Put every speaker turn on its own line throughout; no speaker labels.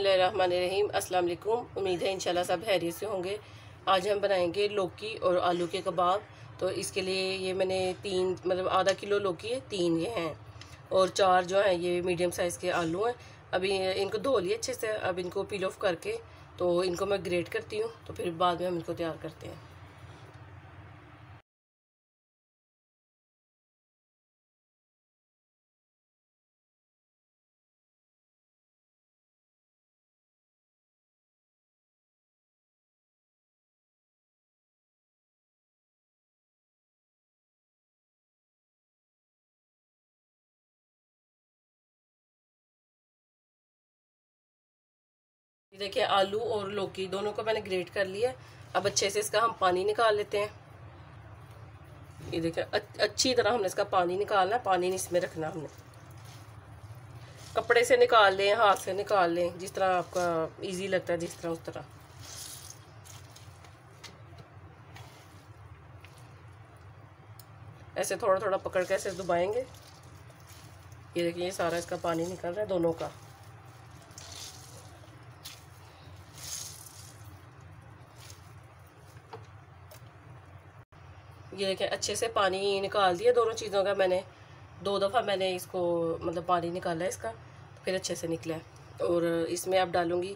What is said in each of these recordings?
बिस्मिल्लाहिर्रहमानिर्रहीम। अस्सलाम वालेकुम। उम्मीद है इंशाल्लाह सब खैरियत से होंगे। आज हम बनाएंगे लौकी और आलू के कबाब। तो इसके लिए ये मैंने आधा किलो लौकी है, 3 ये हैं, और 4 जो हैं ये मीडियम साइज़ के आलू हैं। अभी इनको धो लिए अच्छे से। अब इनको पील ऑफ करके तो इनको मैं ग्रेट करती हूँ, तो फिर बाद में हम इनको तैयार करते हैं। देखिए आलू और लौकी दोनों को मैंने ग्रेट कर लिया। अब अच्छे से इसका हम पानी निकाल लेते हैं। ये देखिए अच्छी तरह हमने इसका पानी निकालना है। पानी नहीं इसमें रखना, हमने कपड़े से निकाल लें, हाथ से निकाल लें, जिस तरह आपका इजी लगता है, जिस तरह उस तरह। ऐसे थोड़ा थोड़ा पकड़ के ऐसे दबाएंगे। ये देखिए ये सारा इसका पानी निकल रहा है दोनों का। ये देखिए अच्छे से पानी निकाल दिया दोनों चीज़ों का। मैंने 2 दफ़ा मैंने इसको पानी निकाला है इसका, फिर अच्छे से निकला है। और इसमें अब डालूँगी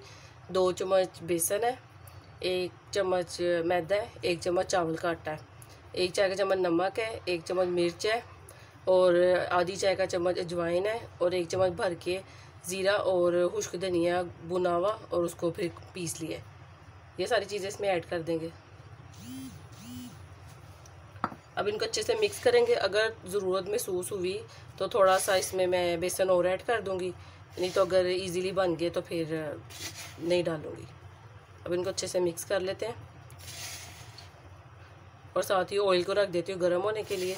2 चम्मच बेसन है, 1 चम्मच मैदा है, 1 चम्मच चावल का आटा है, 1 चाय का चम्मच नमक है, 1 चम्मच मिर्च है, और आधी चाय का चम्मच अजवाइन है, और 1 चम्मच भर के ज़ीरा और खुश्क धनिया भुना हुआ, और उसको फिर पीस लिया। ये सारी चीज़ें इसमें ऐड कर देंगे। अब इनको अच्छे से मिक्स करेंगे। अगर ज़रूरत महसूस हुई तो थोड़ा सा इसमें मैं बेसन और ऐड कर दूंगी, नहीं तो अगर इजीली बन गए तो फिर नहीं डालूंगी। अब इनको अच्छे से मिक्स कर लेते हैं, और साथ ही ऑयल को रख देती हूँ गर्म होने के लिए।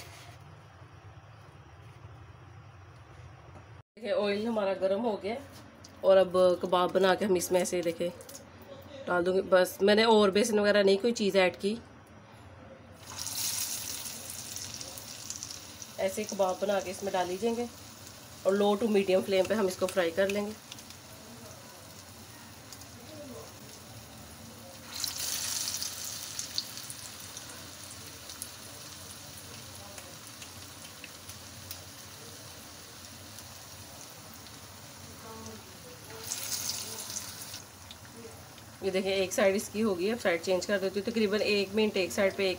देखिए ऑयल हमारा गर्म हो गया, और अब कबाब बना के हम इसमें ऐसे देखें डाल दूँगी। बस मैंने और बेसन वगैरह नहीं कोई चीज़ ऐड की। ऐसे कबाब बना के इसमें डाल लीजिएंगे, और लो टू मीडियम फ्लेम पे हम इसको फ्राई कर लेंगे। ये देखिए एक साइड इसकी होगी। अब साइड चेंज कर देती हूँ। तकरीबन 1 मिनट एक साइड पे,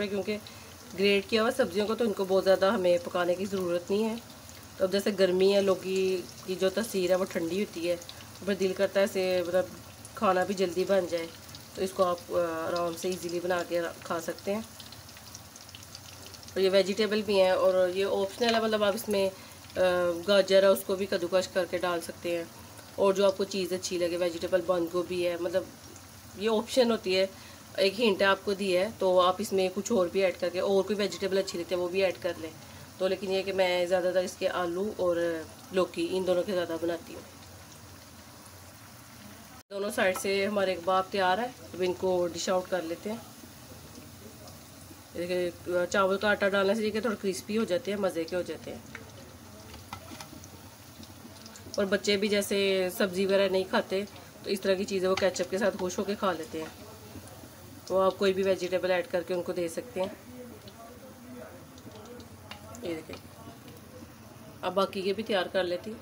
क्योंकि ग्रेट किया हुआ सब्जियों को तो इनको बहुत ज़्यादा हमें पकाने की ज़रूरत नहीं है। तो अब जैसे गर्मी है, लौकी की जो तासीर है वो ठंडी होती है, तो फिर दिल करता है इसे खाना भी जल्दी बन जाए, तो इसको आप आराम से इजीली बना के खा सकते हैं। और ये वेजिटेबल भी हैं, और ये ऑप्शनल है। आप इसमें गाजर है उसको भी कद्दूकश करके डाल सकते हैं, और जो आपको चीज़ अच्छी लगे, वेजिटेबल बंद गोभी है, ये ऑप्शन होती है। एक हिंट आपको दी है, तो आप इसमें कुछ और भी ऐड करके, और कोई वेजिटेबल अच्छी लगती है वो भी ऐड कर लें। तो लेकिन ये कि मैं ज़्यादातर इसके आलू और लौकी इन दोनों के ज़्यादा बनाती हूँ। दोनों साइड से हमारे कबाब तैयार है। अब इनको डिश आउट कर लेते हैं। देखिए चावल का आटा डालने से ये थोड़ा क्रिस्पी हो जाते हैं, मज़े के हो जाते हैं। और बच्चे भी जैसे सब्ज़ी वगैरह नहीं खाते, तो इस तरह की चीज़ें वो केचप के साथ खुश होकर खा लेते हैं। तो आप कोई भी वेजिटेबल ऐड करके उनको दे सकते हैं। ये देखिए अब बाकी के भी तैयार कर लेती हूँ।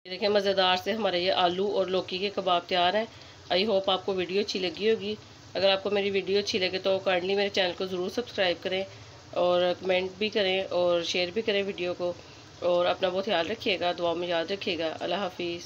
ये देखिए मज़ेदार से हमारे ये आलू और लौकी के कबाब तैयार हैं। आई होप आपको वीडियो अच्छी लगी होगी। अगर आपको मेरी वीडियो अच्छी लगे तो काइंडली मेरे चैनल को ज़रूर सब्सक्राइब करें, और कमेंट भी करें, और शेयर भी करें वीडियो को। और अपना बहुत ख्याल रखिएगा, दुआ में याद रखिएगा। अल्लाह हाफिज़।